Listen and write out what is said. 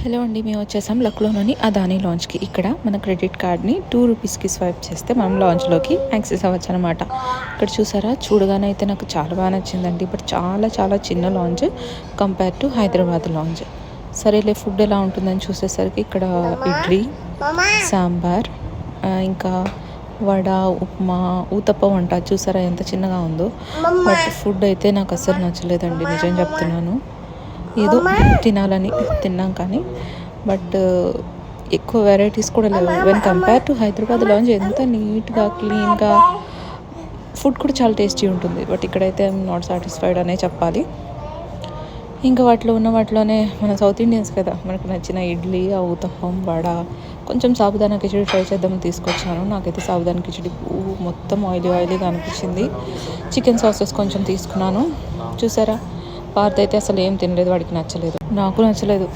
Hello అండి, మేము వచ్చేసాం లక్నోలోని అదానీ లాంచ్కి. ఇక్కడ మన క్రెడిట్ కార్డ్ని 2 రూపీస్కి స్వైప్ చేస్తే మనం లాంచ్లోకి యాక్సెస్ అవ్వచ్చు అనమాట. ఇక్కడ చూసారా, చూడగానే అయితే నాకు చాలా బాగా నచ్చిందండి. బట్ చాలా చాలా చిన్న launch compare to Hyderabad launch. సరేలే, ఫుడ్ ఎలా ఉంటుందని చూసేసరికి ఇక్కడ ఇడ్లీ, సాంబార్, ఇంకా వడ, ఉప్మా, ఊతప్పం వంట. చూసారా ఎంత చిన్నగా ఉందో. బట్ ఫుడ్ అయితే నాకు అస్సలు నచ్చలేదండి, నిజం చెప్తున్నాను. ఏదో తినాలని తిన్నాం కానీ బట్ ఎక్కువ వెరైటీస్ కూడా లేవు. When compare to Hyderabad launch ఎంత నీట్గా క్లీన్గా, ఫుడ్ కూడా చాలా టేస్టీ ఉంటుంది. బట్ ఇక్కడైతే ఐఎమ్ నాట్ సాటిస్ఫైడ్ అనే చెప్పాలి. ఇంకా వాటిలోనే మన సౌత్ ఇండియన్స్ కదా, మనకు నచ్చిన ఇడ్లీ, ఊతప్పం, వడ, కొంచెం సాబుదానా కిచడి ట్రై చేద్దామని తీసుకొచ్చాను. నాకైతే సాబుదానా కిచడి మొత్తం ఆయిలీగా అనిపించింది. చికెన్ సాసెస్ కొంచెం తీసుకున్నాను. చూసారా, పార్త్ అయితే అసలు ఏం తినలేదు, వాడికి నచ్చలేదు, నాకు నచ్చలేదు.